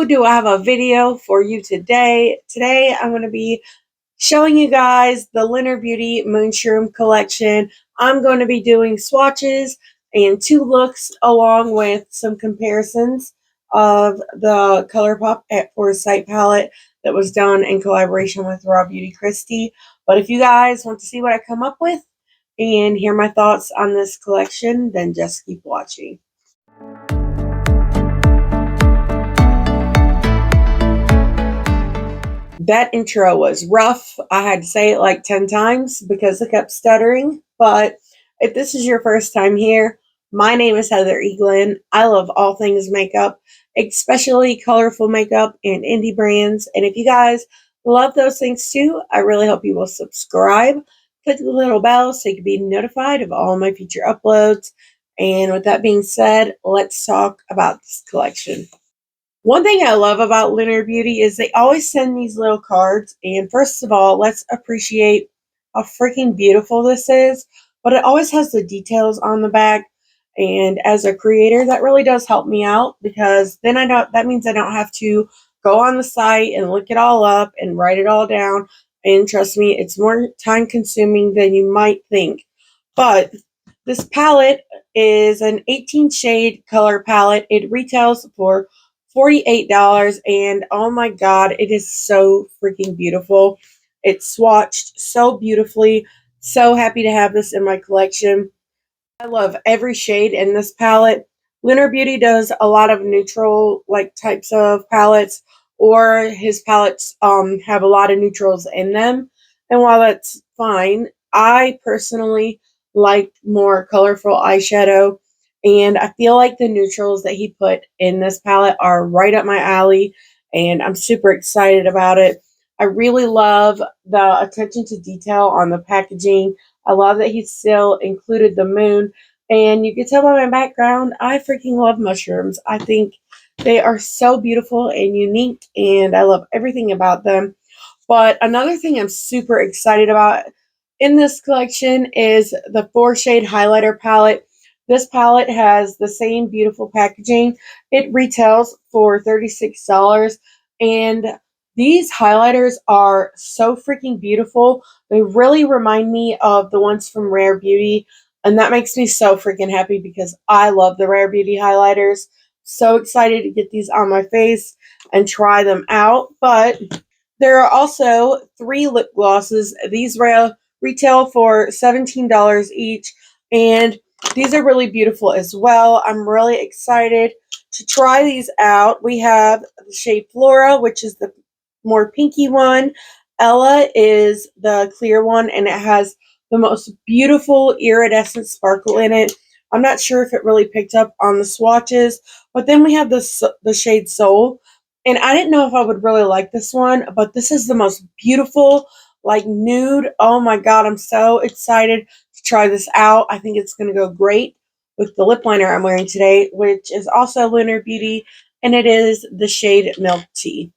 Hello, do I have a video for you today? Today I'm going to be showing you guys the Lunar Beauty Moonshroom collection. I'm going to be doing swatches and 2 looks along with some comparisons of the ColourPop at Foresight palette that was done in collaboration with Raw Beauty Christie. But if you guys want to see what I come up with and hear my thoughts on this collection, then just keep watching. That intro was rough. I had to say it like 10 times because I kept stuttering. But if this is your first time here, my name is Heather Eaglin. I love all things makeup, especially colorful makeup and indie brands. And if you guys love those things too, I really hope you will subscribe. Click the little bell so you can be notified of all my future uploads. And with that being said, let's talk about this collection. One thing I love about Lunar Beauty is they always send these little cards. And first of all, let's appreciate how freaking beautiful this is. But it always has the details on the back. And as a creator, that really does help me out because then that means I don't have to go on the site and look it all up and write it all down. And trust me, it's more time consuming than you might think. But this palette is an 18 shade color palette. It retails for $48, and oh my god, it is so freaking beautiful. It's swatched so beautifully. So happy to have this in my collection. I love every shade in this palette. Lunar Beauty does a lot of neutral like types of palettes, or his palettes have a lot of neutrals in them. And while that's fine, I personally like more colorful eyeshadow. And I feel like the neutrals that he put in this palette are right up my alley, and I'm super excited about it. I really love the attention to detail on the packaging. I love that he still included the moon, and you can tell by my background, I freaking love mushrooms. I think they are so beautiful and unique, and I love everything about them. But another thing I'm super excited about in this collection is the 4-shade highlighter palette. This palette has the same beautiful packaging. It retails for $36, and these highlighters are so freaking beautiful. They really remind me of the ones from Rare Beauty, and that makes me so freaking happy because I love the Rare Beauty highlighters. So excited to get these on my face and try them out. But there are also 3 lip glosses. These retail for $17 each, and these are really beautiful as well. I'm really excited to try these out. We have the shade Flora, which is the more pinky one. Ella is the clear one, and it has the most beautiful iridescent sparkle in it. I'm not sure if it really picked up on the swatches, but then we have the shade Soul, and I didn't know if I would really like this one, but this is the most beautiful, like nude. Oh my god, I'm so excited to try this out. I think it's going to go great with the lip liner I'm wearing today, which is also Lunar Beauty, and it is the shade Milk Tea.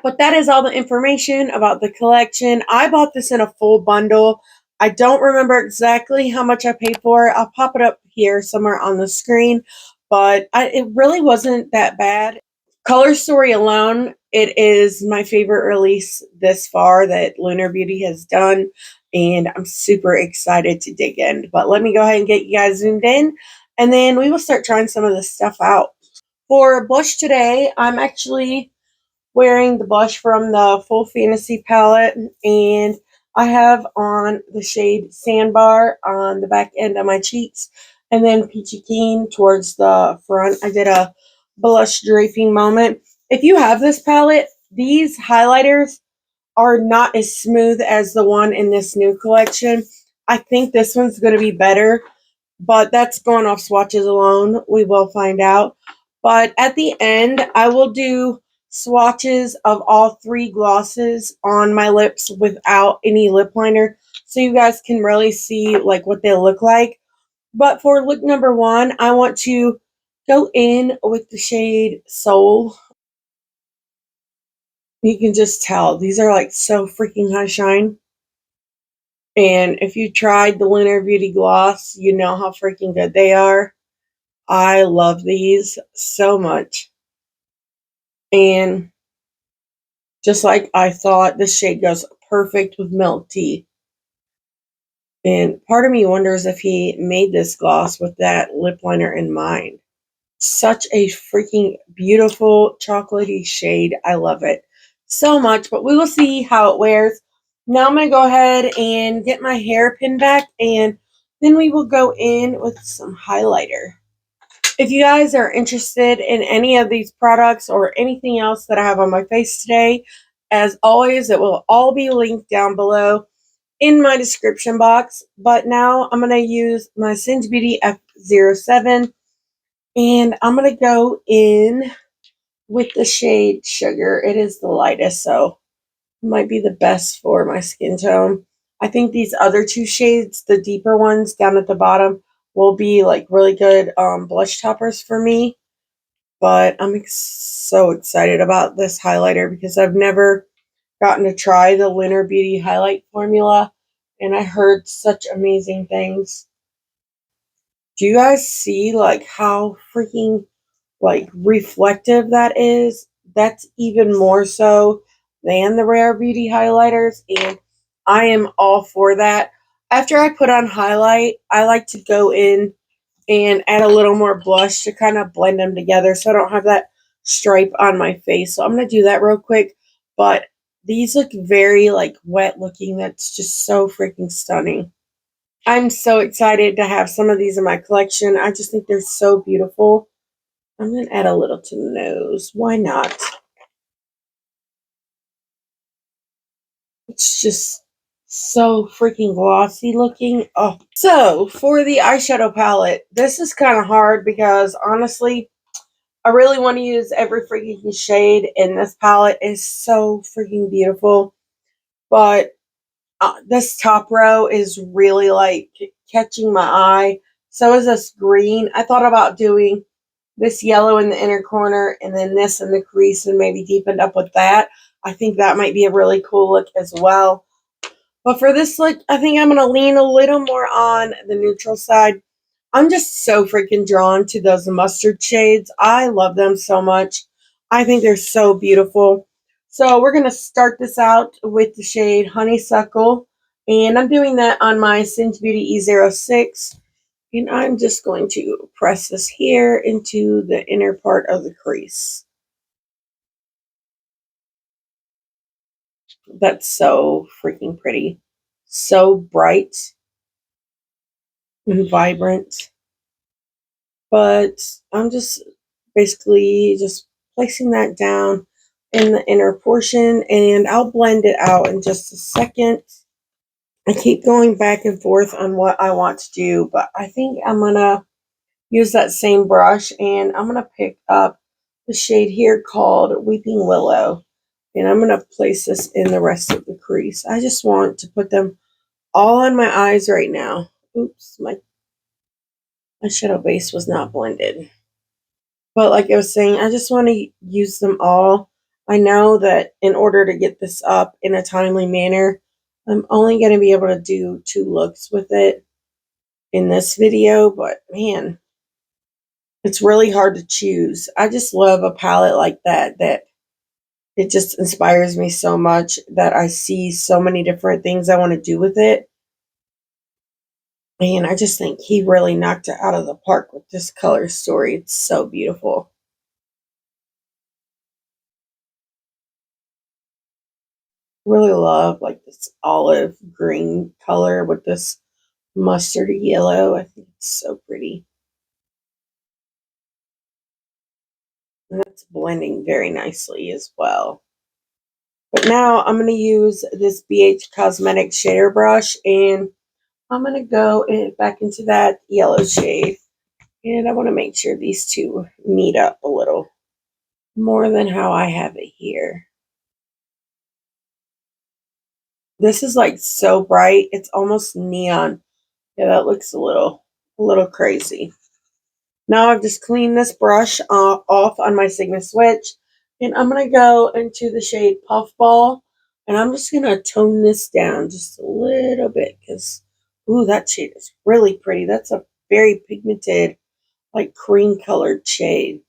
But that is all the information about the collection. I bought this in a full bundle. I don't remember exactly how much I paid for it. I'll pop it up here somewhere on the screen, but it really wasn't that bad. Color Story alone, it is my favorite release this far that Lunar Beauty has done, and I'm super excited to dig in. But let me go ahead and get you guys zoomed in, and then we will start trying some of this stuff out. For blush today, I'm actually wearing the blush from the Full Fantasy palette, and I have on the shade Sandbar on the back end of my cheeks, and then Peachy Keen towards the front. I did a blush draping moment. If you have this palette, these highlighters are not as smooth as the one in this new collection. I think this one's going to be better, but that's going off swatches alone. We will find out. But at the end, I will do swatches of all 3 glosses on my lips without any lip liner, so you guys can really see like what they look like. But for look number 1, I want to go in with the shade Soul. You can just tell these are like so freaking high shine. And if you tried the Lunar Beauty gloss, you know how freaking good they are. I love these so much. And just like I thought, this shade goes perfect with milk tea. And part of me wonders if he made this gloss with that lip liner in mind. Such a freaking beautiful chocolatey shade. I love it so much, but we will see how it wears. Now I'm going to go ahead and get my hair pinned back, and then we will go in with some highlighter. If you guys are interested in any of these products or anything else that I have on my face today, as always, it will all be linked down below in my description box. But now I'm going to use my Singe Beauty F07, and I'm going to go in with the shade Sugar. It is the lightest, so it might be the best for my skin tone. I think these other two shades, the deeper ones down at the bottom, will be like really good blush toppers for me. But I'm so excited about this highlighter because I've never gotten to try the Lunar Beauty highlight formula, and I heard such amazing things. Do you guys see like how freaking like reflective that is? That's even more so than the Rare Beauty highlighters, and I am all for that. After I put on highlight, I like to go in and add a little more blush to kind of blend them together so I don't have that stripe on my face. So I'm going to do that real quick. But these look very like wet looking. That's just so freaking stunning. I'm so excited to have some of these in my collection. I just think they're so beautiful. I'm going to add a little to the nose. Why not? It's just so freaking glossy looking. Oh, so for the eyeshadow palette, this is kind of hard because honestly, I really want to use every freaking shade in this palette. Is so freaking beautiful. But this top row is really like catching my eye. So is this green. I thought about doing this yellow in the inner corner and then this in the crease and maybe deepened up with that. I think that might be a really cool look as well. But for this look, I think I'm going to lean a little more on the neutral side. I'm just so freaking drawn to those mustard shades. I love them so much. I think they're so beautiful. So we're going to start this out with the shade Honeysuckle. And I'm doing that on my Singe Beauty E06. And I'm just going to press this here into the inner part of the crease. That's so freaking pretty. So bright and vibrant. But I'm just basically just placing that down in the inner portion, and I'll blend it out in just a second. I keep going back and forth on what I want to do, but I think I'm going to use that same brush, and I'm going to pick up the shade here called Weeping Willow, and I'm going to place this in the rest of the crease. I just want to put them all on my eyes right now. Oops, my shadow base was not blended. But like I was saying, I just want to use them all. I know that in order to get this up in a timely manner, I'm only going to be able to do 2 looks with it in this video, but man, it's really hard to choose. I just love a palette like that, that it just inspires me so much that I see so many different things I want to do with it. And I just think he really knocked it out of the park with this color story. It's so beautiful. Really love like this olive green color with this mustard yellow. I think it's so pretty. And that's blending very nicely as well. But now I'm going to use this BH Cosmetics shader brush, and I'm going to go back into that yellow shade. And I want to make sure these two meet up a little more than how I have it here. This is like so bright. It's almost neon. Yeah, that looks a little crazy. Now I've just cleaned this brush off on my Sigma Switch, and I'm going to go into the shade Puffball, and I'm just going to tone this down just a little bit because, ooh, that shade is really pretty. That's a very pigmented, like cream colored shade.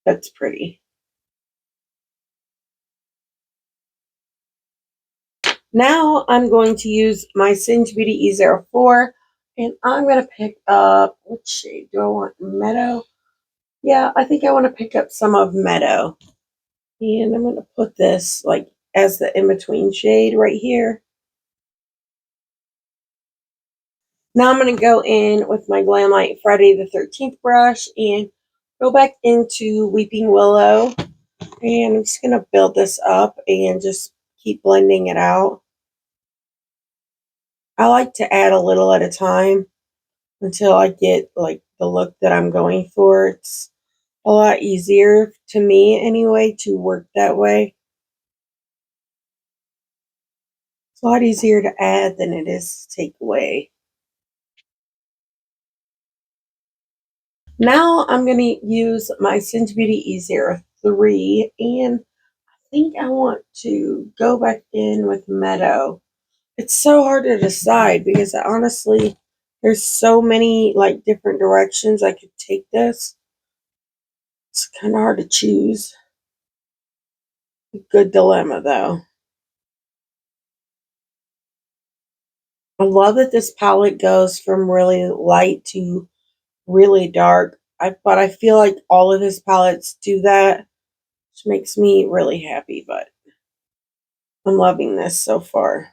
That's pretty. Now I'm going to use my Singe Beauty E04, and I'm going to pick up, what shade do I want? Meadow? Yeah, I think I want to pick up some of Meadow. And I'm going to put this like as the in-between shade right here. Now I'm going to go in with my Glamlite Friday the 13th brush and go back into Weeping Willow. And I'm just going to build this up and just keep blending it out. I like to add a little at a time until I get like the look that I'm going for. It's a lot easier to me anyway to work that way. It's a lot easier to add than it is to take away. Now I'm going to use my Singe Beauty E03, and I think I want to go back in with Meadow. It's so hard to decide because honestly, there's so many like different directions I could take this. It's kind of hard to choose. A good dilemma though. I love that this palette goes from really light to really dark. But I feel like all of his palettes do that, which makes me really happy, but I'm loving this so far.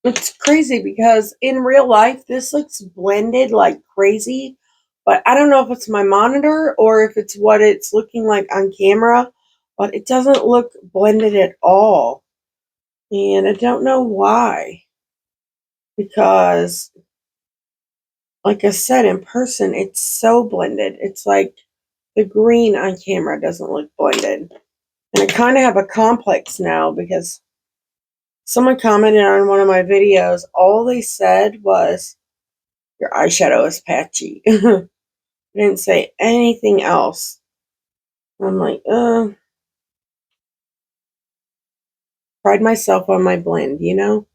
It's crazy because in real life, this looks blended like crazy, but I don't know if it's my monitor or if it's what it's looking like on camera, but it doesn't look blended at all. And I don't know why, because like I said, in person, it's so blended. It's like the green on camera doesn't look blended. And I kind of have a complex now because someone commented on one of my videos. All they said was, your eyeshadow is patchy. They didn't say anything else. I'm like, pride myself on my blend, you know?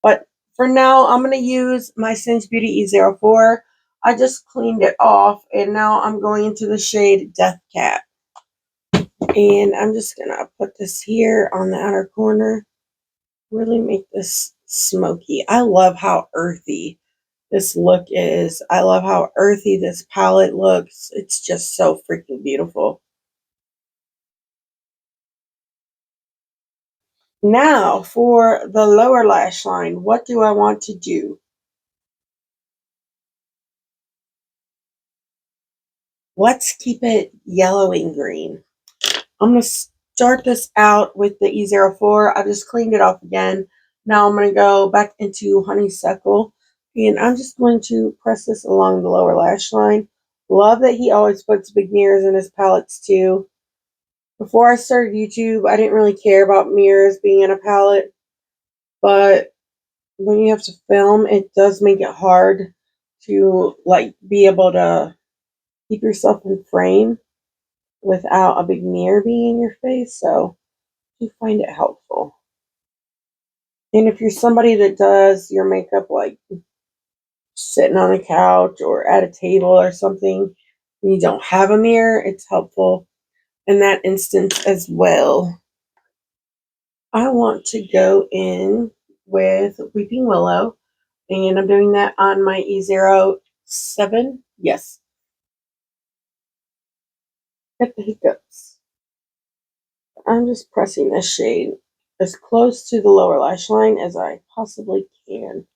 But for now, I'm going to use my Singe Beauty E04. I just cleaned it off, and now I'm going into the shade Death Cat. And I'm just going to put this here on the outer corner. Really make this smoky. I love how earthy this look is. I love how earthy this palette looks. It's just so freaking beautiful. Now for the lower lash line, what do I want to do? Let's keep it yellow and green. I'm going to start this out with the E04. I just cleaned it off again. Now I'm going to go back into Honeysuckle, and I'm just going to press this along the lower lash line. Love that he always puts big mirrors in his palettes too. Before I started YouTube, I didn't really care about mirrors being in a palette, but when you have to film, it does make it hard to like be able to keep yourself in frame without a big mirror being in your face, so you find it helpful. And if you're somebody that does your makeup like sitting on a couch or at a table or something, and you don't have a mirror, it's helpful in that instance as well. I want to go in with Weeping Willow, and I'm doing that on my E07. Yes. Get the hiccups. I'm just pressing this shade as close to the lower lash line as I possibly can.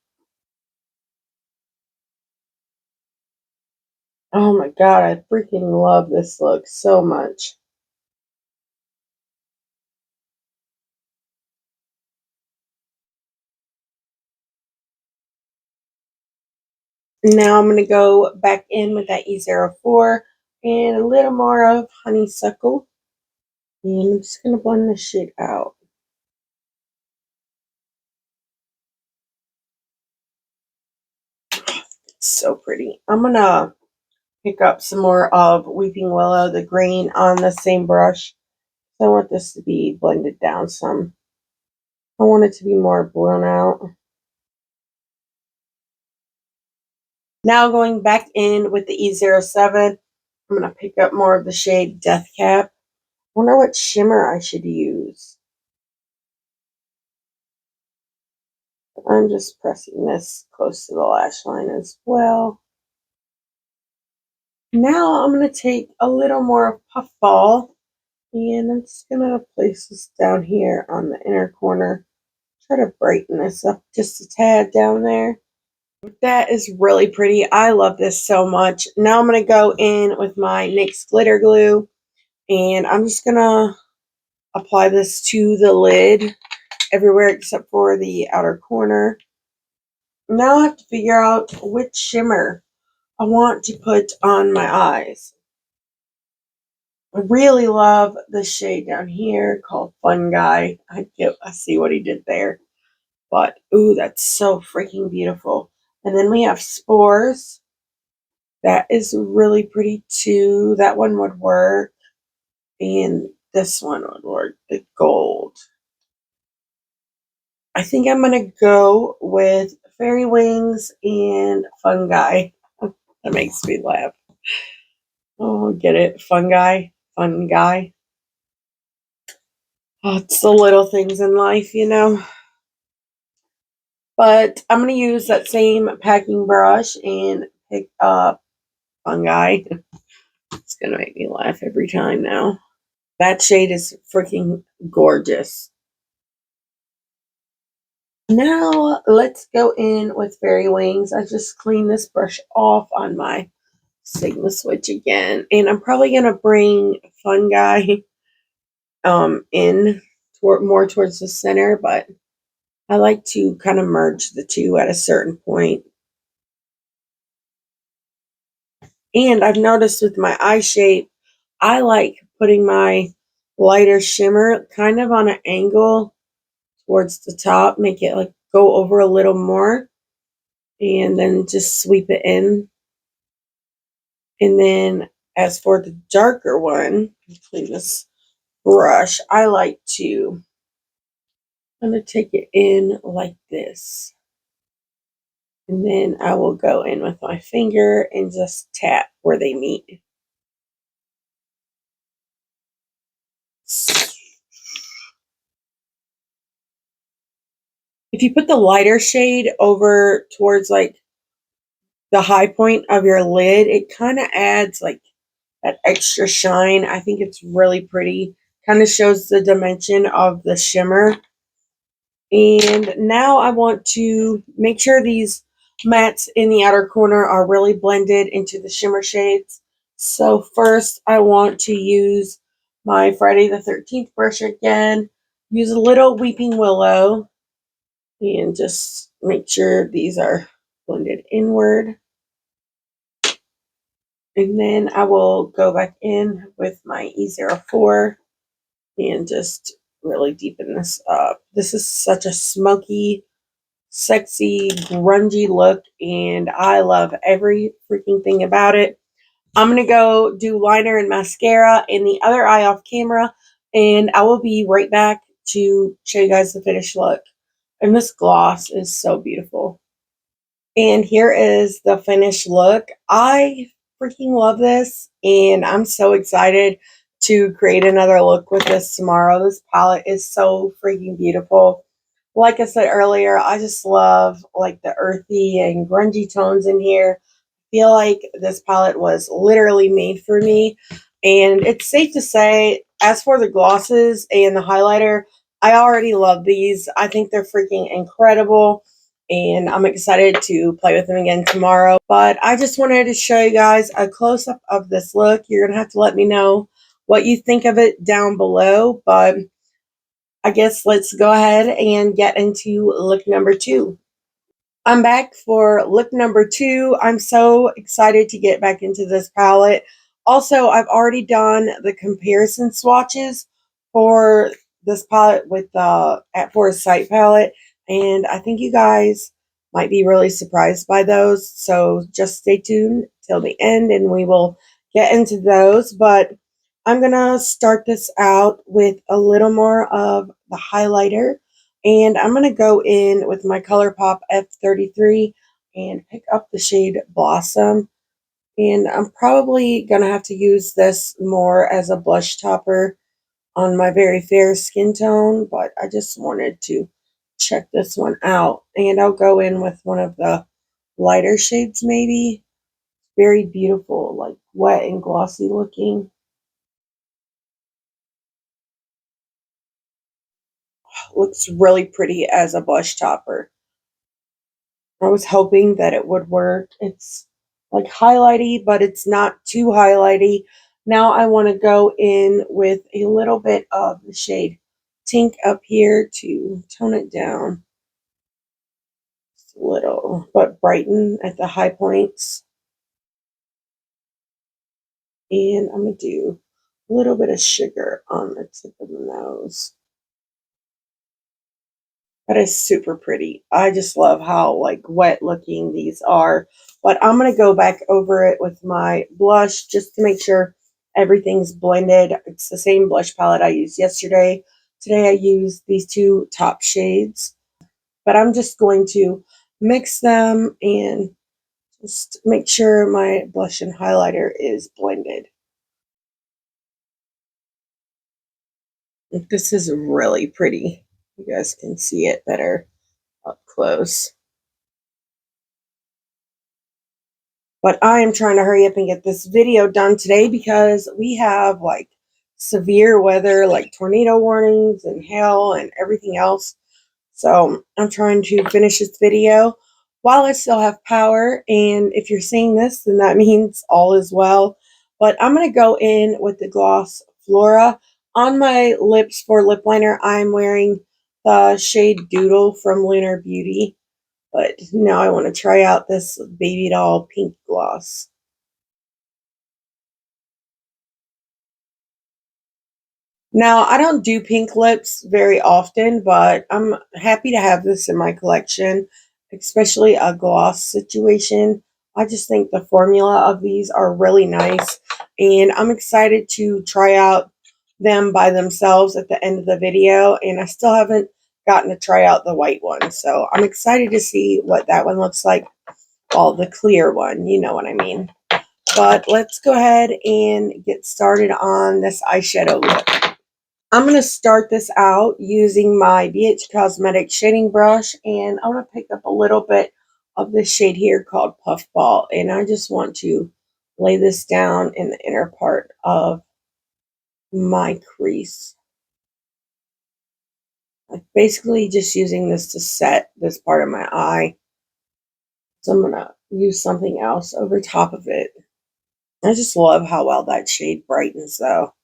Oh my god, I freaking love this look so much. Now I'm going to go back in with that E04 and a little more of Honeysuckle. And I'm just going to blend this shit out. It's so pretty. I'm going to pick up some more of Weeping Willow, the green, on the same brush. I want this to be blended down some. I want it to be more blown out. Now going back in with the E07. I'm going to pick up more of the shade Death Cap. I wonder what shimmer I should use. I'm just pressing this close to the lash line as well. Now I'm going to take a little more Puffball, and I'm just going to place this down here on the inner corner. Try to brighten this up just a tad down there. That is really pretty. I love this so much. Now I'm going to go in with my NYX glitter glue, and I'm just going to apply this to the lid everywhere except for the outer corner. Now I have to figure out which shimmer I want to put on my eyes. I really love the shade down here called Fun Guy. I see what he did there. But, ooh, that's so freaking beautiful. And then we have Spores. That is really pretty too. That one would work. And this one would work. The gold. I think I'm going to go with Fairy Wings and Fun Guy. That makes me laugh. Oh, get it? Fun Guy. Fun Guy. Oh, it's the little things in life, you know. But I'm going to use that same packing brush and pick up Fun Guy. It's going to make me laugh every time now. That shade is freaking gorgeous. Now let's go in with Fairy Wings. I just cleaned this brush off on my Sigma switch again. And I'm probably going to bring Fun Guy in more towards the center, but I like to kind of merge the two at a certain point. And I've noticed with my eye shape, I like putting my lighter shimmer kind of on an angle towards the top, make it like go over a little more, and then just sweep it in. And then as for the darker one, clean this brush, I like to kind of take it in like this. And then I will go in with my finger and just tap where they meet. If you put the lighter shade over towards like the high point of your lid, it kind of adds like that extra shine. I think it's really pretty. Kind of shows the dimension of the shimmer. And now I want to make sure these mattes in the outer corner are really blended into the shimmer shades. So first I want to use my Friday the 13th brush again. Use a little Weeping Willow and just make sure these are blended inward. And then I will go back in with my E04 and just really deepen this up. This is such a smoky, sexy, grungy look, and I love every freaking thing about it. I'm going to go do liner and mascara in the other eye off camera, and I will be right back to show you guys the finished look. And this gloss is so beautiful. And here is the finished look. I freaking love this, and I'm so excited to create another look with this tomorrow. This palette is so freaking beautiful. Like I said earlier, I just love like the earthy and grungy tones in here. I feel like this palette was literally made for me, and it's safe to say, as for the glosses and the highlighter, I already love these. I think they're freaking incredible, and I'm excited to play with them again tomorrow. But I just wanted to show you guys a close-up of this look. You're going to have to let me know what you think of it down below, but I guess let's go ahead and get into look number 2. I'm back for look number 2. I'm so excited to get back into this palette. Also, I've already done the comparison swatches for this palette with the At Forest Sight palette, and I think you guys might be really surprised by those. So just stay tuned till the end and we will get into those. But I'm going to start this out with a little more of the highlighter. And I'm going to go in with my ColourPop F33 and pick up the shade Blossom. And I'm probably going to have to use this more as a blush topper on my very fair skin tone, but I just wanted to check this one out. And I'll go in with one of the lighter shades maybe. Very beautiful, like wet and glossy looking. Looks really pretty as a blush topper. I was hoping that it would work. It's like highlighty, but it's not too highlighty. Now I want to go in with a little bit of the shade Tink up here to tone it down just a little, but brighten at the high points. And I'm going to do a little bit of sugar on the tip of the nose. That is super pretty. I just love how like wet looking these are. But I'm going to go back over it with my blush just to make sure everything's blended. It's the same blush palette I used yesterday. Today I used these two top shades. But I'm just going to mix them and just make sure my blush and highlighter is blended. This is really pretty. You guys can see it better up close. But I am trying to hurry up and get this video done today because we have like severe weather, like tornado warnings and hail and everything else. So I'm trying to finish this video while I still have power. And if you're seeing this, then that means all is well. But I'm going to go in with the gloss Flora. On my lips for lip liner, I'm wearing the shade Doodle from Lunar Beauty. But now I want to try out this baby doll pink gloss. Now, I don't do pink lips very often, but I'm happy to have this in my collection, especially a gloss situation. I just think the formula of these are really nice, and I'm excited to try out them by themselves at the end of the video, and I still haven't gotten to try out the white one, so I'm excited to see what that one looks like. Well, the clear one, you know what I mean. But let's go ahead and get started on this eyeshadow look. I'm going to start this out using my BH Cosmetics shading brush, and I want to pick up a little bit of this shade here called Puffball, and I just want to lay this down in the inner part of my crease. I'm basically just using this to set this part of my eye. So I'm going to use something else over top of it. I just love how well that shade brightens though.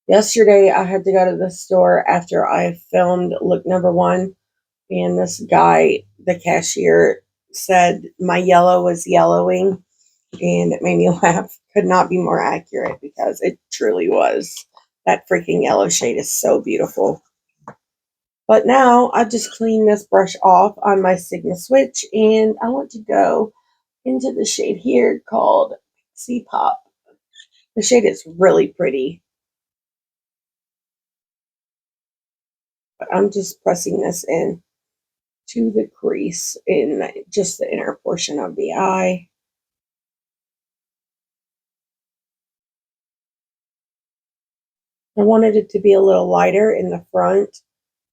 Yesterday I had to go to the store after I filmed look number 1, and this guy, the cashier, said my yellow was yellowing, and it made me laugh. Could not be more accurate because it truly was. That freaking yellow shade is so beautiful. But now I've just cleaned this brush off on my Sigma switch, and I want to go into the shade here called Pixie Pop. The shade is really pretty. But I'm just pressing this in to the crease in just the inner portion of the eye. I wanted it to be a little lighter in the front,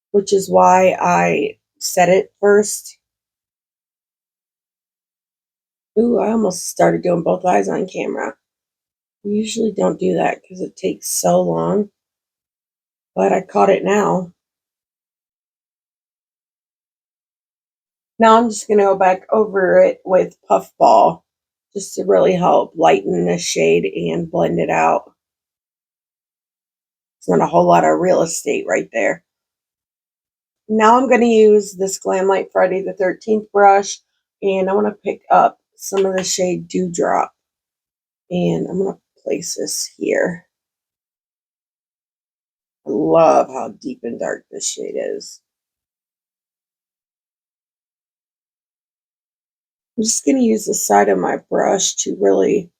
which is why I set it first. Ooh, I almost started doing both eyes on camera. I usually don't do that because it takes so long, but I caught it now. Now I'm just going to go back over it with Puffball just to really help lighten the shade and blend it out. It's not a whole lot of real estate right there. Now I'm going to use this Glamlight Friday the 13th brush, and I want to pick up some of the shade Dewdrop, and I'm going to place this here. I love how deep and dark this shade is. I'm just going to use the side of my brush to really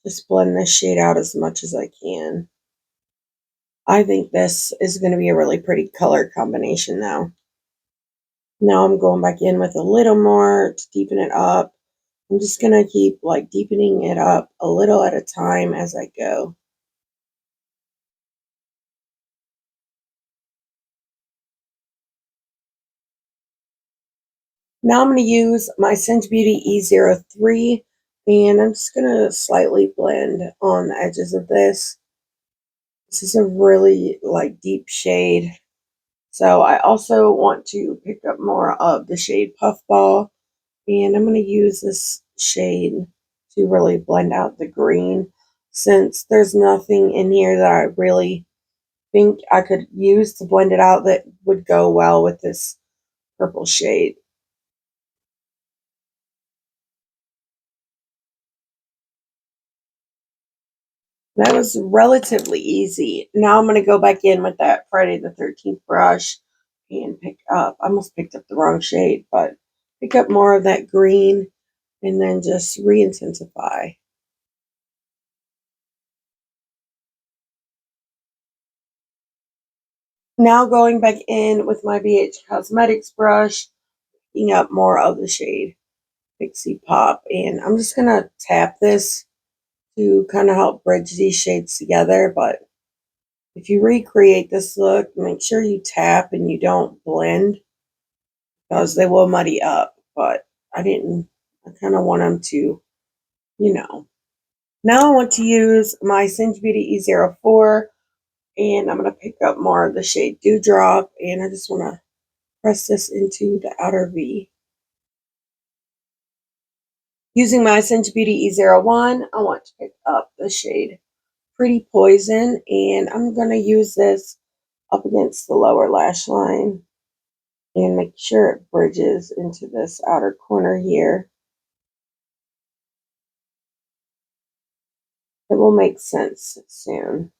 just blend this shade out as much as I can. I think this is going to be a really pretty color combination now. Now I'm going back in with a little more to deepen it up. I'm just going to keep like deepening it up a little at a time as I go. Now I'm going to use my Singe Beauty E03, and I'm just going to slightly blend on the edges of this. This is a really like deep shade. So I also want to pick up more of the shade Puffball, and I'm going to use this shade to really blend out the green, since there's nothing in here that I really think I could use to blend it out that would go well with this purple shade. That was relatively easy. Now I'm going to go back in with that Friday the 13th brush and pick up, I almost picked up the wrong shade, but pick up more of that green and then just re-intensify. Now going back in with my BH Cosmetics brush, picking up more of the shade Pixie Pop, and I'm just going to tap this to kind of help bridge these shades together. But if you recreate this look, make sure you tap and you don't blend, because they will muddy up. But I kind of want them to, you know. Now I want to use my Singe Beauty E04, and I'm going to pick up more of the shade Dewdrop, and I just want to press this into the outer V. Using my Singe Beauty E01, I want to pick up the shade Pretty Poison, and I'm going to use this up against the lower lash line and make sure it bridges into this outer corner here. It will make sense soon.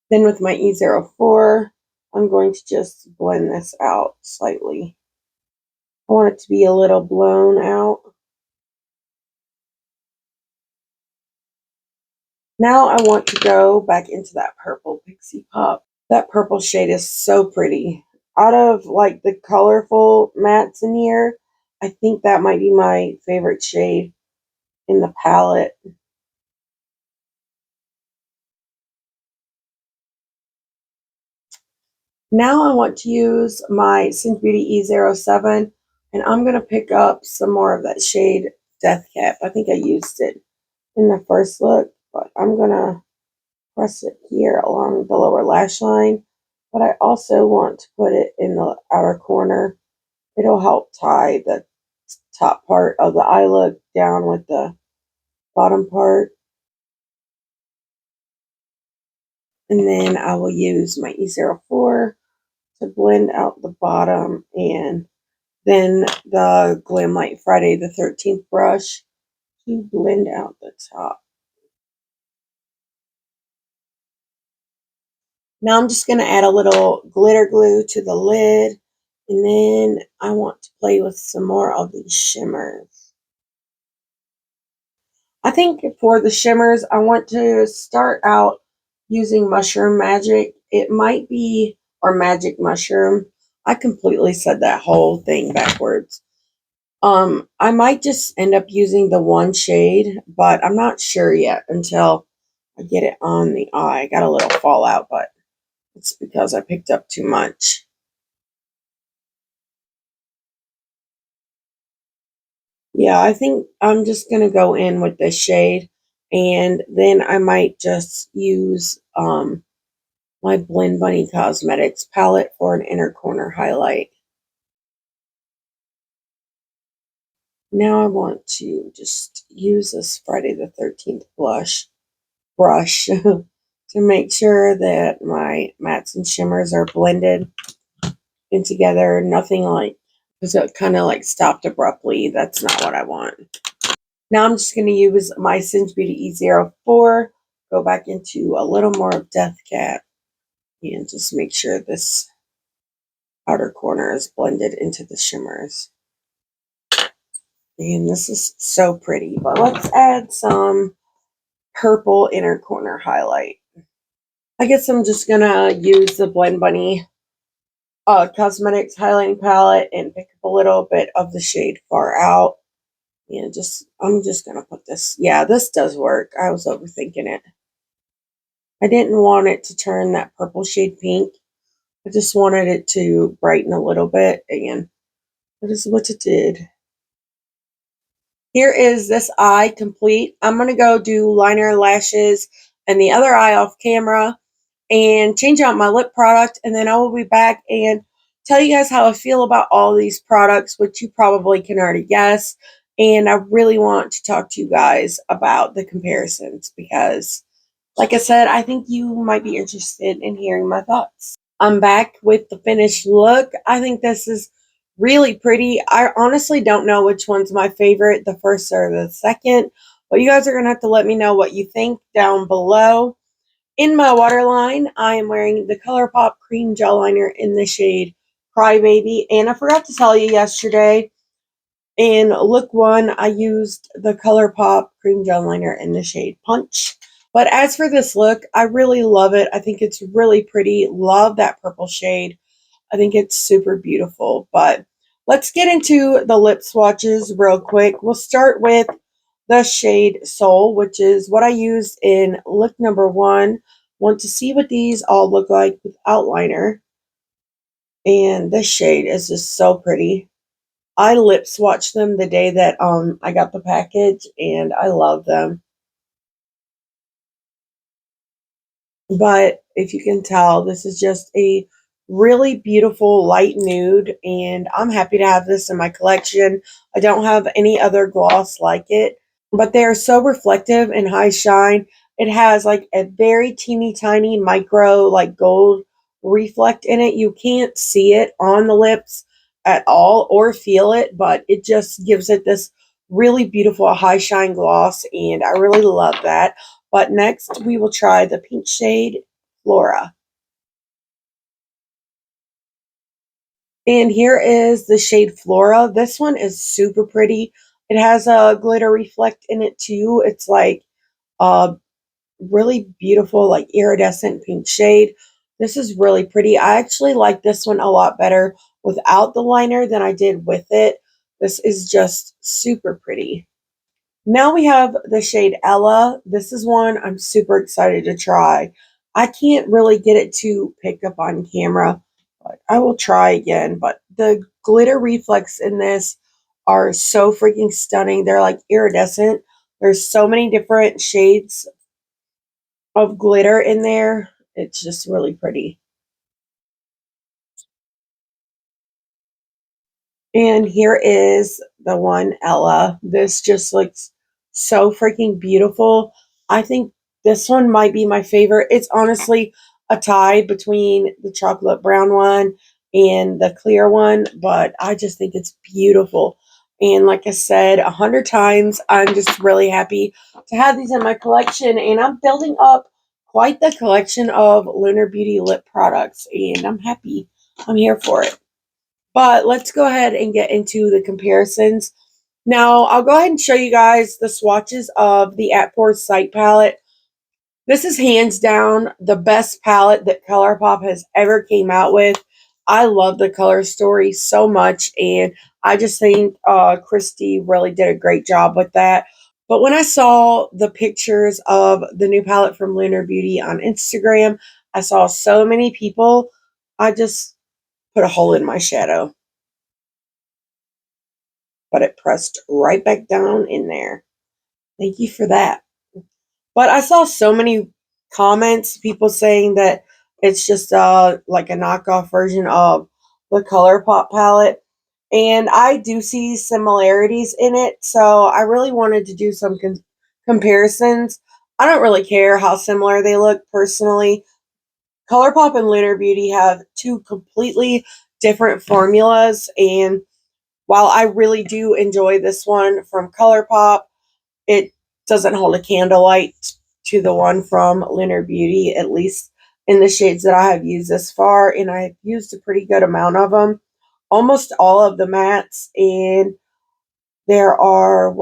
Then with my E04, I'm going to just blend this out slightly. I want it to be a little blown out. Now I want to go back into that purple Pixie Pop. That purple shade is so pretty. Out of like the colorful mattes in here, I think that might be my favorite shade in the palette. Now I want to use my Singe Beauty E07, and I'm going to pick up some more of that shade Death Cap. I think I used it in the first look, but I'm going to press it here along the lower lash line. But I also want to put it in the outer corner. It'll help tie the top part of the eye look down with the bottom part. And then I will use my E04 to blend out the bottom, and then the Glam Light Friday the 13th brush to blend out the top. Now I'm just going to add a little glitter glue to the lid, and then I want to play with some more of these shimmers. I think for the shimmers, I want to start out using Mushroom Magic. It might be, or Magic Mushroom. I completely said that whole thing backwards. I might just end up using the one shade, but I'm not sure yet until I get it on the eye. I got a little fallout, but it's because I picked up too much. Yeah, I think I'm just going to go in with this shade, and then I might just use my BLENDBUNNY Cosmetics palette for an inner corner highlight. Now I want to just use this Friday the 13th brush to make sure that my mattes and shimmers are blended in together. Nothing like, because it kind of like stopped abruptly. That's not what I want. Now I'm just going to use my Singe Beauty E04, go back into a little more of Death Cat, and just make sure this outer corner is blended into the shimmers. And this is so pretty, but let's add some purple inner corner highlight. I guess I'm just going to use the BLENDBUNNY Cosmetics highlighting palette and pick up a little bit of the shade Far Out. And I'm just going to put this. Yeah, this does work. I was overthinking it. I didn't want it to turn that purple shade pink. I just wanted it to brighten a little bit. And that is what it did. Here is this eye complete. I'm going to go do liner, lashes, and the other eye off camera and change out my lip product, and then I will be back and tell you guys how I feel about all these products, which you probably can already guess. And I really want to talk to you guys about the comparisons because, like I said, I think you might be interested in hearing my thoughts. I'm back with the finished look. I think this is really pretty. I honestly don't know which one's my favorite, the first or the second, but you guys are going to have to let me know what you think down below. In my waterline, I am wearing the ColourPop Cream Gel Liner in the shade Crybaby. And I forgot to tell you yesterday, in look 1, I used the ColourPop Cream Gel Liner in the shade Punch. But as for this look, I really love it. I think it's really pretty. Love that purple shade. I think it's super beautiful. But let's get into the lip swatches real quick. We'll start with the shade Soul, which is what I used in look number 1. Want to see what these all look like without liner. And this shade is just so pretty. I lip swatched them the day that I got the package, and I love them. But if you can tell, this is just a really beautiful light nude, and I'm happy to have this in my collection. I don't have any other gloss like it, but they're so reflective and high shine. It has like a very teeny tiny micro like gold reflect in it. You can't see it on the lips at all or feel it, but it just gives it this really beautiful high shine gloss, and I really love that. But next we will try the pink shade Flora. And here is the shade Flora. This one is super pretty. It has a glitter reflect in it too. It's like a really beautiful, like iridescent pink shade. This is really pretty. I actually like this one a lot better without the liner than I did with it. This is just super pretty. Now we have the shade Ella. This is one I'm super excited to try. I can't really get it to pick up on camera, but I will try again. But the glitter reflex in this are so freaking stunning. They're like iridescent. There's so many different shades of glitter in there. It's just really pretty. And here is the one, Ella. This just looks so freaking beautiful. I think this one might be my favorite. It's honestly a tie between the chocolate brown one and the clear one, but I just think it's beautiful. And like I said 100 times, I'm just really happy to have these in my collection. And I'm building up quite the collection of Lunar Beauty lip products, and I'm happy. I'm here for it. But let's go ahead and get into the comparisons. Now, I'll go ahead and show you guys the swatches of the At Pores Sight palette. This is hands down the best palette that ColourPop has ever came out with. I love the color story so much, and I just think Christy really did a great job with that. But when I saw the pictures of the new palette from Lunar Beauty on Instagram, I saw so many people. I just put a hole in my shadow, but it pressed right back down in there. Thank you for that. But I saw so many comments, people saying that it's just like a knockoff version of the ColourPop palette. And I do see similarities in it, so I really wanted to do some comparisons. I don't really care how similar they look personally. ColourPop and Lunar Beauty have two completely different formulas, and while I really do enjoy this one from ColourPop, it doesn't hold a candlelight to the one from Lunar Beauty, at least in the shades that I have used this far, and I've used a pretty good amount of them. Almost all of the mattes, and there are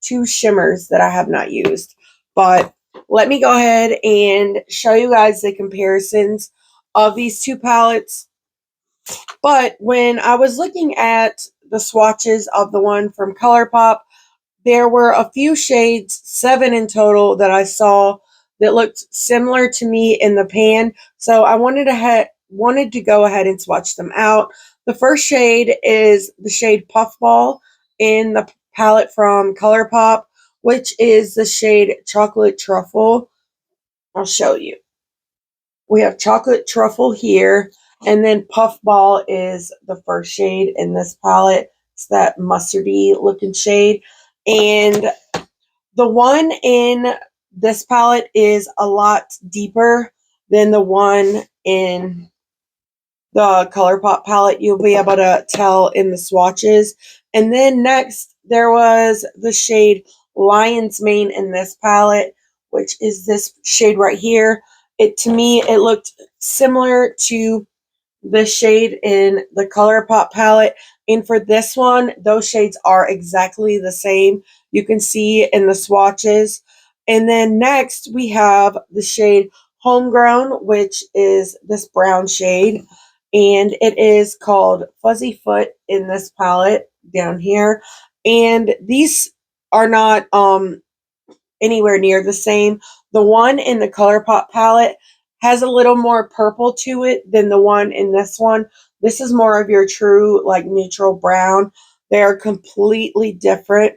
two shimmers that I have not used. But let me go ahead and show you guys the comparisons of these two palettes. But when I was looking at the swatches of the one from ColourPop, there were a few shades, 7 in total, that I saw that looked similar to me in the pan. So I wanted to go ahead and swatch them out. The first shade is the shade Puffball in the palette from ColourPop, which is the shade Chocolate Truffle. I'll show you. We have Chocolate Truffle here, and then Puffball is the first shade in this palette. It's that mustardy looking shade. And the one in this palette is a lot deeper than the one in the ColourPop palette. You'll be able to tell in the swatches. And then next, there was the shade Lion's Mane in this palette, which is this shade right here. To me, it looked similar to the shade in the ColourPop palette. And for this one, those shades are exactly the same. You can see in the swatches. And then next, we have the shade Homegrown, which is this brown shade. And it is called Fuzzy Foot in this palette down here. And these are not anywhere near the same. The one in the ColourPop palette has a little more purple to it than the one in this one. This is more of your true like neutral brown. They are completely different.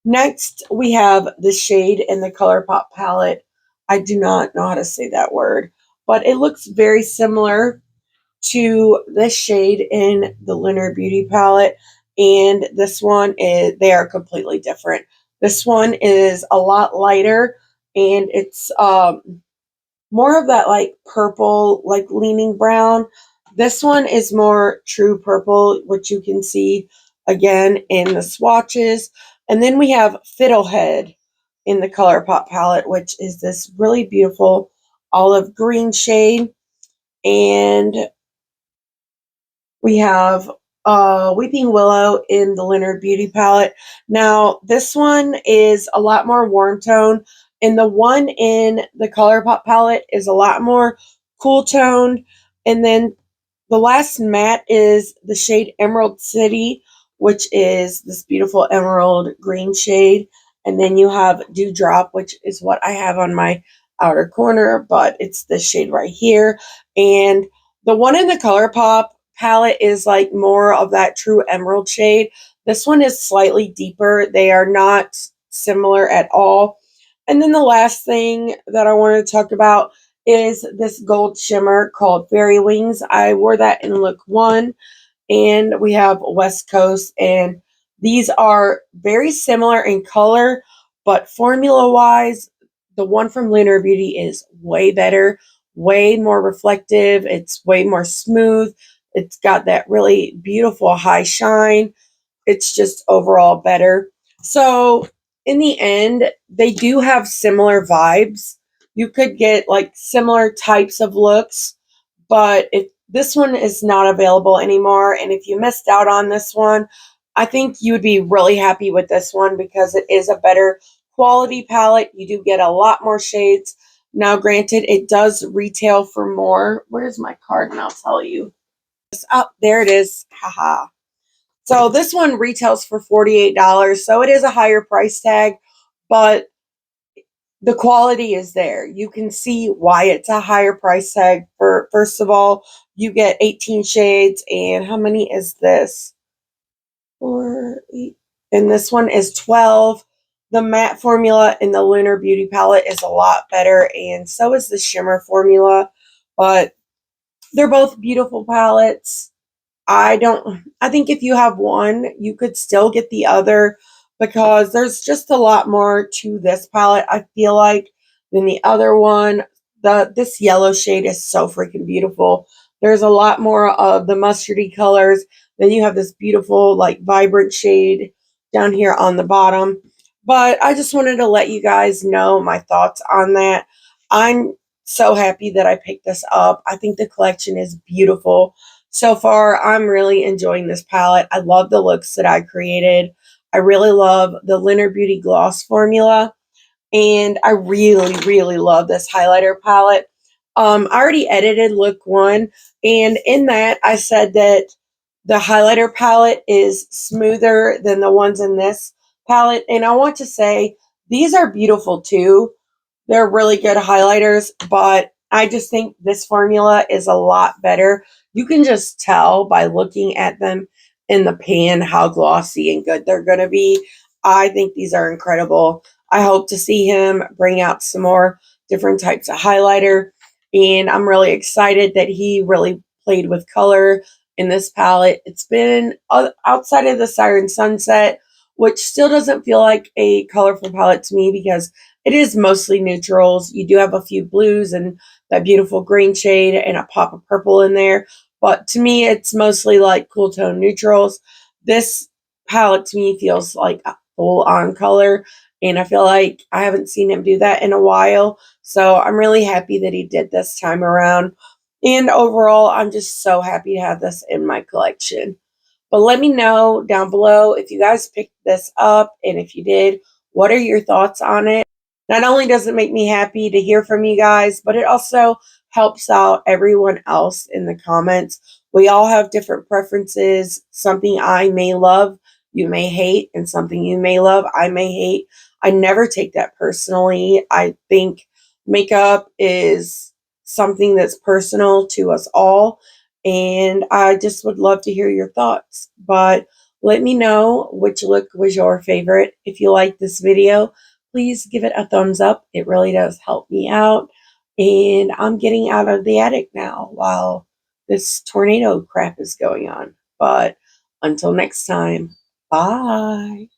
Next, we have the shade in the ColourPop palette. I do not know how to say that word, but it looks very similar to this shade in the Lunar Beauty palette, and this one is, they are completely different. This one is a lot lighter, and it's more of that like purple, like leaning brown. This one is more true purple, which you can see again in the swatches. And then we have Fiddlehead in the ColourPop palette, which is this really beautiful olive green shade. And we have Weeping Willow in the Lunar Beauty palette. Now, this one is a lot more warm tone, and the one in the ColourPop palette is a lot more cool toned. And then the last matte is the shade Emerald City, which is this beautiful emerald green shade. And then you have Dewdrop, which is what I have on my outer corner, but it's this shade right here. And the one in the ColourPop palette is like more of that true emerald shade. This one is slightly deeper. They are not similar at all. And then the last thing that I wanted to talk about is this gold shimmer called Fairy Wings. I wore that in look 1, and we have West Coast, and these are very similar in color, but formula wise, the one from Lunar Beauty is way better, way more reflective, it's way more smooth, it's got that really beautiful high shine. It's just overall better. So in the end, they do have similar vibes. You could get like similar types of looks, but if this one is not available anymore, and if you missed out on this one, I think you would be really happy with this one because it is a better quality palette. You do get a lot more shades. Now, granted, it does retail for more. Where's my card? And I'll tell you. Oh, there it is. Haha. So this one retails for $48. So it is a higher price tag, but the quality is there. You can see why it's a higher price tag. For first of all, you get 18 shades, and how many is this? 4, 8, and this one is 12. The matte formula in the Lunar Beauty palette is a lot better, and so is the shimmer formula, but they're both beautiful palettes. I think if you have one, you could still get the other because there's just a lot more to this palette, I feel like, than the other one. This yellow shade is so freaking beautiful. There's a lot more of the mustardy colors. Then you have this beautiful, like, vibrant shade down here on the bottom. But I just wanted to let you guys know my thoughts on that. I'm so happy that I picked this up. I think the collection is beautiful. So far, I'm really enjoying this palette. I love the looks that I created. I really love the Lunar Beauty Gloss formula. And I really, really love this highlighter palette. I already edited look 1, and in that I said that the highlighter palette is smoother than the ones in this palette, and I want to say these are beautiful too. They're really good highlighters, but I just think this formula is a lot better. You can just tell by looking at them in the pan how glossy and good they're going to be. I think these are incredible. I hope to see him bring out some more different types of highlighter, and I'm really excited that he really played with color in this palette. It's been outside of the Siren Sunset, which still doesn't feel like a colorful palette to me because it is mostly neutrals. You do have a few blues and that beautiful green shade and a pop of purple in there. But to me, it's mostly like cool tone neutrals. This palette to me feels like a full on color. And I feel like I haven't seen him do that in a while. So I'm really happy that he did this time around. And overall, I'm just so happy to have this in my collection. But let me know down below if you guys picked this up, and if you did, what are your thoughts on it? Not only does it make me happy to hear from you guys, but it also helps out everyone else in the comments. We all have different preferences. Something I may love, you may hate, and something you may love, I may hate. I never take that personally. I think makeup is something that's personal to us all, and I just would love to hear your thoughts. But let me know which look was your favorite. If you like this video, please give it a thumbs up. It really does help me out. And I'm getting out of the attic now while this tornado crap is going on. But until next time, bye.